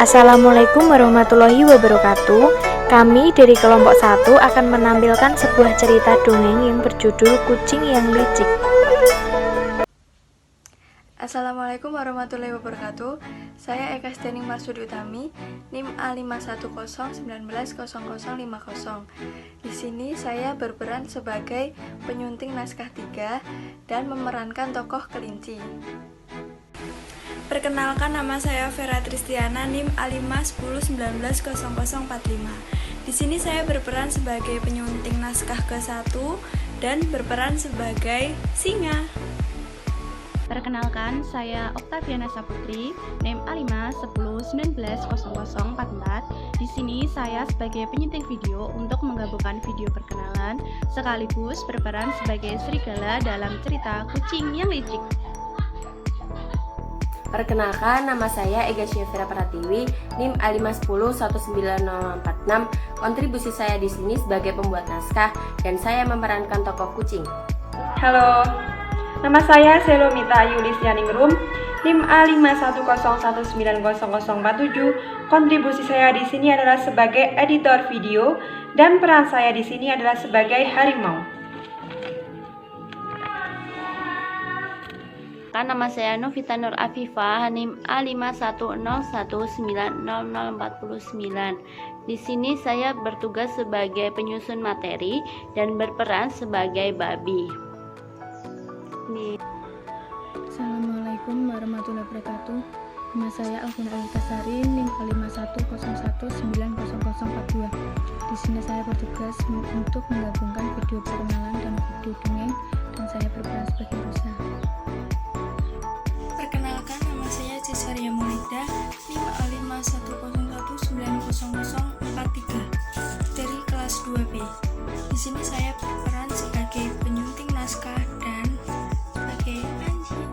Assalamualaikum warahmatullahi wabarakatuh. Kami dari kelompok 1 akan menampilkan sebuah cerita dongeng yang berjudul Kucing yang Licik. Assalamualaikum warahmatullahi wabarakatuh. Saya Eka Stening Marsudi Utami, NIM A5101910050. Di sini saya berperan sebagai penyunting naskah 3 dan memerankan tokoh kelinci. Perkenalkan, nama saya Vera Tristiana, NIM A5109100045. Di sini saya berperan sebagai penyunting naskah ke-1 dan berperan sebagai singa. Perkenalkan, saya Oktaviana Saputri, NIM A5109100044. Di sini saya sebagai penyunting video untuk menggabungkan video perkenalan sekaligus berperan sebagai serigala dalam cerita Kucing yang Licik. Perkenalkan, nama saya Ega Syafira Pratiwi, NIM A51019046. Kontribusi saya di sini sebagai pembuat naskah dan saya memerankan tokoh kucing. Halo, nama saya Selomita Yulisyaningrum, NIM A5101900047. Kontribusi saya di sini adalah sebagai editor video dan peran saya di sini adalah sebagai harimau. Nama saya Novita Nur Afifah, NIM A5101900049. Di sini saya bertugas sebagai penyusun materi dan berperan sebagai babi. Assalamualaikum warahmatullahi wabarakatuh. Nama saya Alvina Alitasari, NIM A5101900042. Di sini saya bertugas untuk menggabungkan video perkenalan dan video dongeng, dan saya berperan sebagai Rosa. Perkenalkan, nama saya Cesaria Maulida, NIM A5101900043 dari kelas 2B. Di sini saya berperan sebagai penyunting naskah dan sebagai anjing.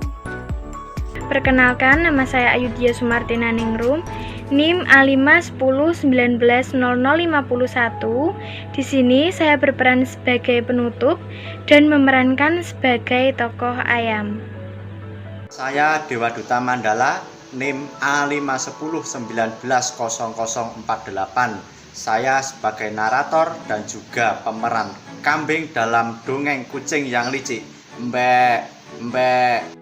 Perkenalkan, nama saya Ayudhya Sumartina Ningrum, NIM A51190051. Di sini saya berperan sebagai penutup dan memerankan sebagai tokoh ayam. Saya Dewa Duta Mandala, NIM A51090048. Saya sebagai narator dan juga pemeran kambing dalam dongeng Kucing yang Licik. Mbek, mbek.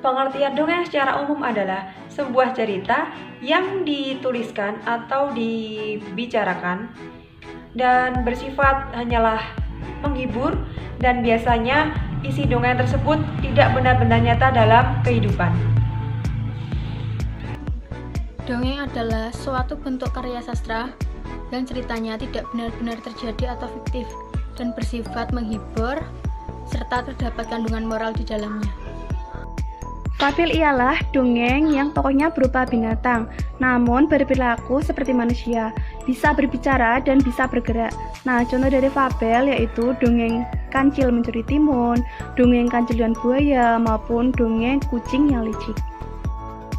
Pengertian dongeng secara umum adalah sebuah cerita yang dituliskan atau dibicarakan dan bersifat hanyalah menghibur, dan biasanya isi dongeng tersebut tidak benar-benar nyata dalam kehidupan. Dongeng adalah suatu bentuk karya sastra yang ceritanya tidak benar-benar terjadi atau fiktif dan bersifat menghibur serta terdapat kandungan moral di dalamnya. Fabel ialah dongeng yang tokohnya berupa binatang, namun berperilaku seperti manusia, bisa berbicara dan bisa bergerak. Nah, contoh dari fabel yaitu dongeng Kancil Mencuri Timun, dongeng Kancil dan Buaya, maupun dongeng Kucing yang Licik.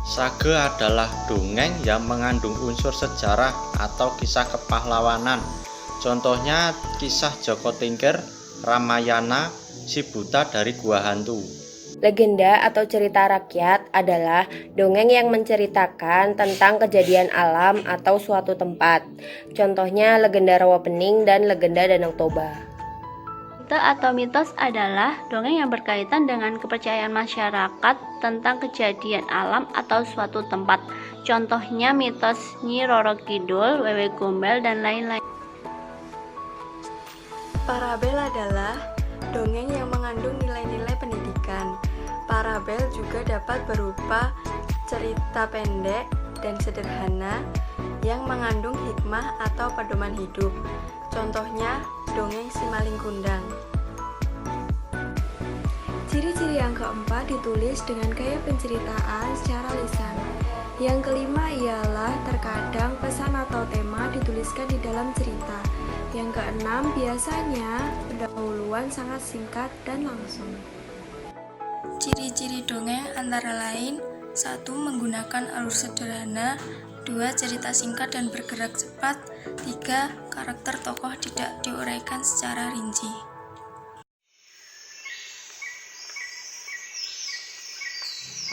Sage adalah dongeng yang mengandung unsur sejarah atau kisah kepahlawanan. Contohnya kisah Joko Tingkir, Ramayana, Si Buta dari Gua Hantu. Legenda atau cerita rakyat adalah dongeng yang menceritakan tentang kejadian alam atau suatu tempat. Contohnya legenda Rawapening dan legenda Danau Toba. Mite atau mitos adalah dongeng yang berkaitan dengan kepercayaan masyarakat tentang kejadian alam atau suatu tempat. Contohnya mitos Nyi Roro Kidul, Wewe Gombel, dan lain-lain. Parabel adalah dongeng yang mengandung nilai-nilai pendidikan. Parabel juga dapat berupa cerita pendek dan sederhana yang mengandung hikmah atau pedoman hidup. Contohnya dongeng Si Maling Kundang. Ciri-ciri yang keempat ditulis dengan gaya penceritaan secara lisan. Yang kelima ialah terkadang pesan atau tema dituliskan di dalam cerita. Yang keenam, biasanya pendahuluan sangat singkat dan langsung. Ciri-ciri dongeng antara lain: 1. Menggunakan alur sederhana. 2. Cerita singkat dan bergerak cepat. 3. Karakter tokoh tidak diuraikan secara rinci.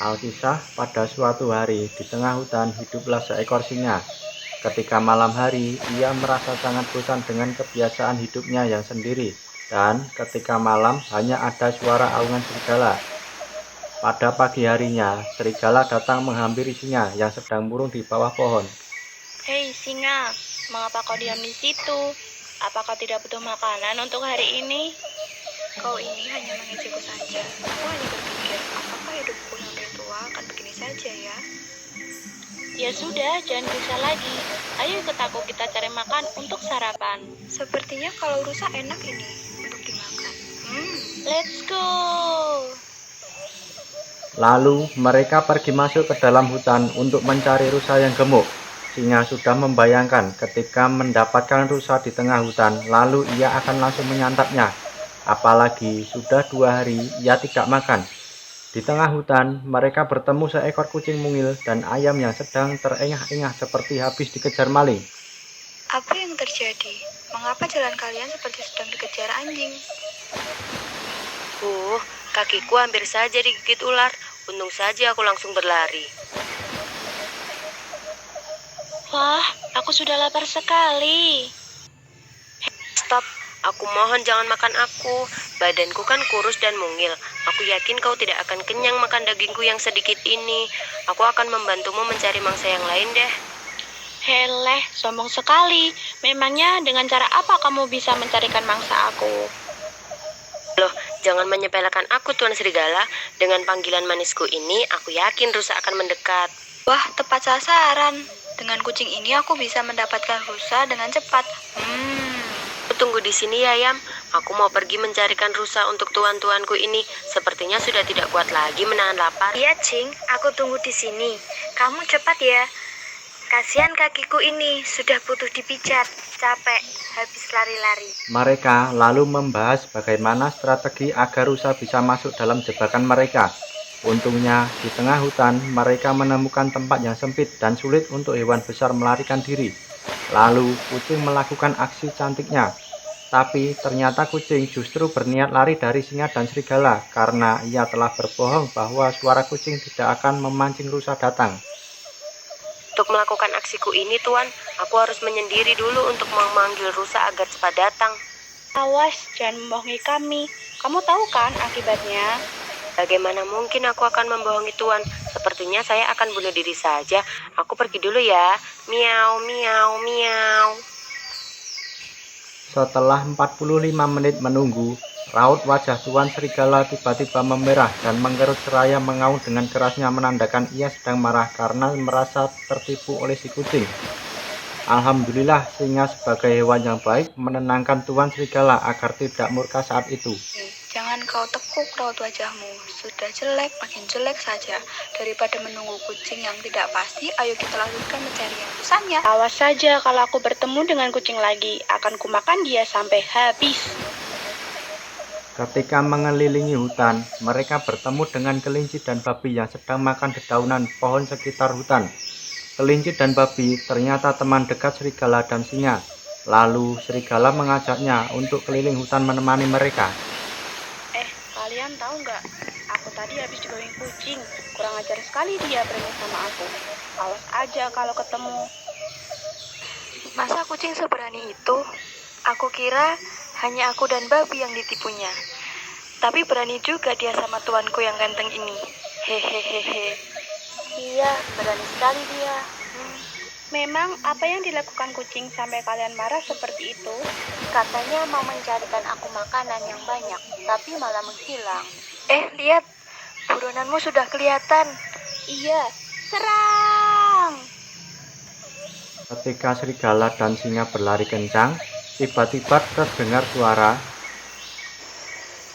Alkisah, pada suatu hari di tengah hutan hiduplah seekor singa. Ketika malam hari, ia merasa sangat bosan dengan kebiasaan hidupnya yang sendiri. Dan ketika malam hanya ada suara aungan serigala. Pada pagi harinya, serigala datang menghampiri singa yang sedang murung di bawah pohon. Hei singa, mengapa kau diam di situ? Apakah tidak butuh makanan untuk hari ini? Kau ini hanya mengejekku saja. Aku hanya berpikir, apakah hidupku sampai tua akan begini saja ya? Ya sudah, jangan gelisah lagi. Ayo ikut aku, kita cari makan untuk sarapan. Sepertinya kalau rusa enak ini untuk dimakan. Let's go! Lalu mereka pergi masuk ke dalam hutan untuk mencari rusa yang gemuk. Singa sudah membayangkan ketika mendapatkan rusa di tengah hutan, lalu ia akan langsung menyantapnya. Apalagi sudah 2 hari ia tidak makan. Di tengah hutan, mereka bertemu seekor kucing mungil dan ayam yang sedang terengah-engah seperti habis dikejar maling. Apa yang terjadi? Mengapa jalan kalian seperti sedang dikejar anjing? Kakiku hampir saja digigit ular. Untung saja aku langsung berlari. Wah, aku sudah lapar sekali. Stop, aku mohon jangan makan aku. Badanku kan kurus dan mungil. Aku yakin kau tidak akan kenyang makan dagingku yang sedikit ini. Aku akan membantumu mencari mangsa yang lain deh. Heleh, sombong sekali. Memangnya dengan cara apa kamu bisa mencarikan mangsa aku? Loh, jangan menyepelekan aku, Tuan Serigala. Dengan panggilan manisku ini, aku yakin rusa akan mendekat. Wah, tepat sasaran. Dengan kucing ini aku bisa mendapatkan rusa dengan cepat. Tunggu di sini ya, Yam. Aku mau pergi mencarikan rusa untuk tuan-tuanku ini. Sepertinya sudah tidak kuat lagi menahan lapar. Iya, Cing. Aku tunggu di sini. Kamu cepat ya. Kasihan kakiku ini, sudah butuh dipijat. Capek, habis lari-lari. Mereka lalu membahas bagaimana strategi agar rusa bisa masuk dalam jebakan mereka. Untungnya, di tengah hutan, mereka menemukan tempat yang sempit dan sulit untuk hewan besar melarikan diri. Lalu, kucing melakukan aksi cantiknya. Tapi, ternyata kucing justru berniat lari dari singa dan serigala karena ia telah berbohong bahwa suara kucing tidak akan memancing rusa datang. Untuk melakukan aksiku ini, Tuan, aku harus menyendiri dulu untuk memanggil rusa agar cepat datang. Awas, jangan membohongi kami. Kamu tahu kan akibatnya? Bagaimana mungkin aku akan membohongi Tuan? Sepertinya saya akan bunuh diri saja. Aku pergi dulu ya. Miau, miau, miau. Setelah 45 menit menunggu, raut wajah Tuan Serigala tiba-tiba memerah dan mengkerut seraya mengaum dengan kerasnya menandakan ia sedang marah karena merasa tertipu oleh si kucing. Alhamdulillah, singa sebagai hewan yang baik menenangkan Tuan Serigala agar tidak murka saat itu. Jangan kau tekuk raut wajahmu. Sudah jelek, makin jelek saja. Daripada menunggu kucing yang tidak pasti, ayo kita lanjutkan pencarian rusanya. Awas saja kalau aku bertemu dengan kucing lagi. Akan kumakan dia sampai habis. Ketika mengelilingi hutan, mereka bertemu dengan kelinci dan babi yang sedang makan dedaunan pohon sekitar hutan. Kelinci dan babi ternyata teman dekat serigala dan singa. Lalu serigala mengajaknya untuk keliling hutan menemani mereka. Kalian tahu nggak? Aku tadi habis digoreng kucing. Kurang ajar sekali dia berani sama aku. Awas aja kalau ketemu. Masa kucing seberani itu? Aku kira hanya aku dan babi yang ditipunya. Tapi berani juga dia sama tuanku yang ganteng ini. Hehehehe. Iya, berani sekali dia. Memang apa yang dilakukan kucing sampai kalian marah seperti itu? Katanya mau mencarikan aku makanan yang banyak, tapi malah menghilang. Lihat, buronanmu sudah kelihatan. Iya, serang! Ketika serigala dan singa berlari kencang, tiba-tiba terdengar suara.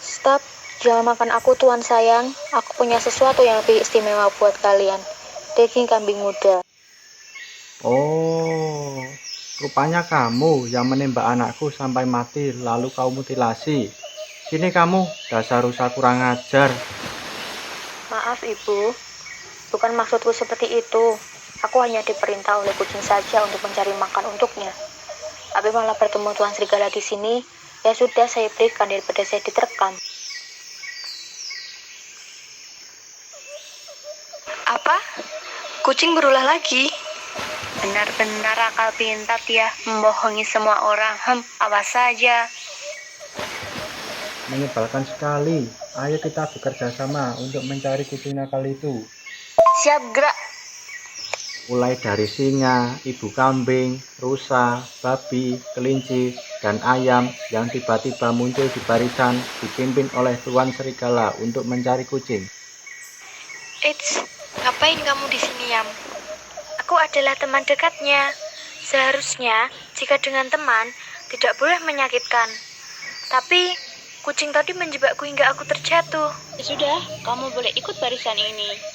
Stop, jangan makan aku tuan sayang. Aku punya sesuatu yang lebih istimewa buat kalian. Daging kambing muda. Oh, rupanya kamu yang menembak anakku sampai mati lalu kau mutilasi. Sini kamu, dasar rusa kurang ajar. Maaf ibu, bukan maksudku seperti itu. Aku hanya diperintah oleh kucing saja untuk mencari makan untuknya. Tapi malah bertemu tuan serigala di sini. Ya sudah, saya berikan daripada saya diterkam. kucing berulah lagi. Benar-benar akal pintar ya, membohongi semua orang. Awas saja. Menyebalkan sekali. Ayo kita bekerja sama untuk mencari kucing nakal itu. Siap, gerak. Mulai dari singa, ibu kambing, rusa, babi, kelinci, dan ayam yang tiba-tiba muncul di barisan dipimpin oleh Tuan Serigala untuk mencari kucing. Eits, ngapain kamu di sini, Yam? Aku adalah teman dekatnya. Seharusnya, jika dengan teman, tidak boleh menyakitkan. Tapi, kucing tadi menjebakku hingga aku terjatuh. Ya sudah, kamu boleh ikut barisan ini.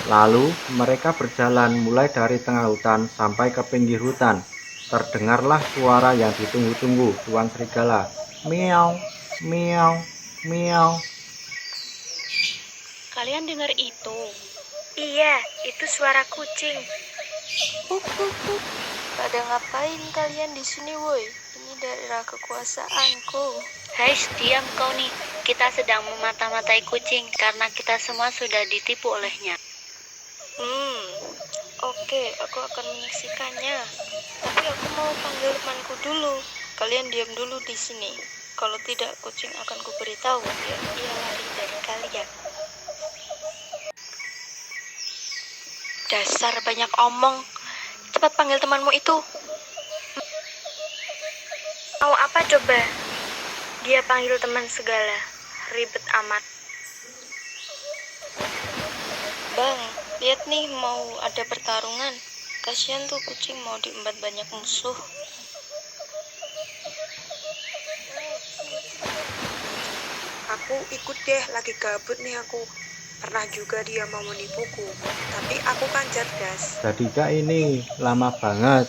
Lalu mereka berjalan mulai dari tengah hutan sampai ke pinggir hutan. Terdengarlah suara yang ditunggu-tunggu Tuan Serigala. Miau, miau, miau. Kalian dengar itu? Iya, itu suara kucing. Pada ngapain kalian di sini, woi? Ini daerah kekuasaanku. Hai, diam kau nih. Kita sedang memata-matai kucing karena kita semua sudah ditipu olehnya. Oke, aku akan menyaksikannya. Tapi aku mau panggil temanku dulu. Kalian diam dulu di sini. Kalau tidak, kucing akan kuberitahu biar ia lari dari kalian. Dasar banyak omong. Cepat panggil temanmu itu. Mau apa coba? Dia panggil teman segala. Ribet amat. Bang, lihat nih mau ada pertarungan. Kasihan tuh kucing mau diembat banyak musuh. Aku ikut deh, lagi gabut nih aku. Pernah juga dia mau menipuku, tapi aku kan cerdas. Jadika ini lama banget.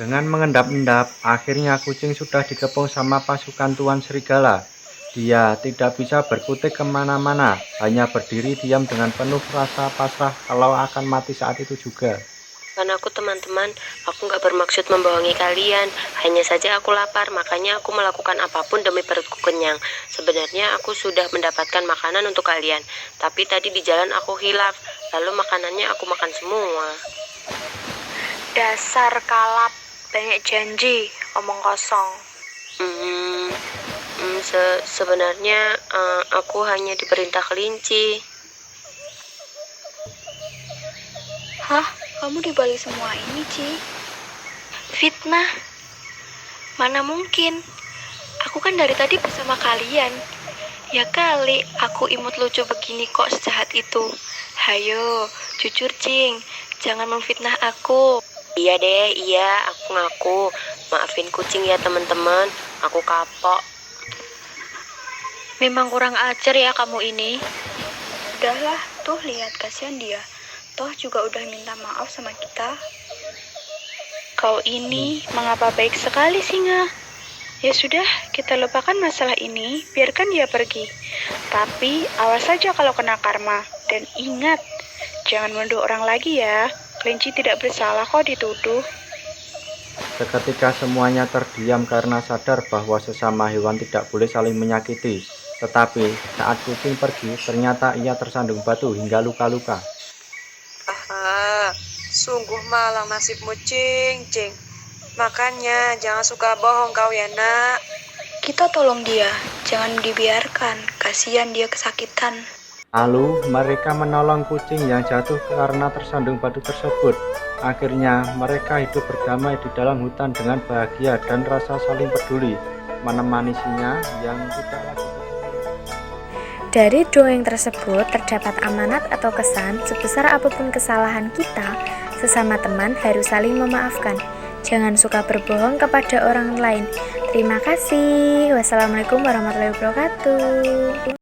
Dengan mengendap-endap, akhirnya kucing sudah dikepung sama pasukan Tuan Serigala. Dia tidak bisa berkutik kemana-mana, hanya berdiri diam dengan penuh rasa pasrah kalau akan mati saat itu juga. Kan aku teman-teman, aku nggak bermaksud membohongi kalian. Hanya saja aku lapar, makanya aku melakukan apapun demi perutku kenyang. Sebenarnya aku sudah mendapatkan makanan untuk kalian, tapi tadi di jalan aku hilaf, lalu makanannya aku makan semua. Dasar kalap, banyak janji, omong kosong. Sebenarnya aku hanya diperintah kelinci. Hah? Kamu dibalik semua ini, Ci? Fitnah? Mana mungkin? Aku kan dari tadi bersama kalian. Ya kali, aku imut lucu begini kok sejahat itu. Hayo, jujur, Cing. Jangan memfitnah aku. Iya deh, iya, aku ngaku. Maafin kucing ya teman-teman, aku kapok. Memang kurang ajar ya kamu ini. Udahlah, tuh lihat, kasihan dia. Toh juga udah minta maaf sama kita. Kau ini mengapa baik sekali, singa? Ya sudah, kita lupakan masalah ini, biarkan dia pergi. Tapi awas saja kalau kena karma. Dan ingat, jangan menuduh orang lagi ya. Kelinci tidak bersalah kok dituduh. Seketika semuanya terdiam karena sadar bahwa sesama hewan tidak boleh saling menyakiti. Tetapi saat kucing pergi, ternyata ia tersandung batu hingga luka-luka. Sungguh malang nasibmu, Cing. Makanya jangan suka bohong kau ya, nak. Kita tolong dia, jangan dibiarkan. Kasihan dia kesakitan. Lalu mereka menolong kucing yang jatuh karena tersandung batu tersebut. Akhirnya mereka hidup berdamai di dalam hutan dengan bahagia dan rasa saling peduli, menemani singa yang tidak lagi. Dari dongeng tersebut terdapat amanat atau kesan sebesar apapun kesalahan kita, sesama teman harus saling memaafkan. Jangan suka berbohong kepada orang lain. Terima kasih. Wassalamualaikum warahmatullahi wabarakatuh.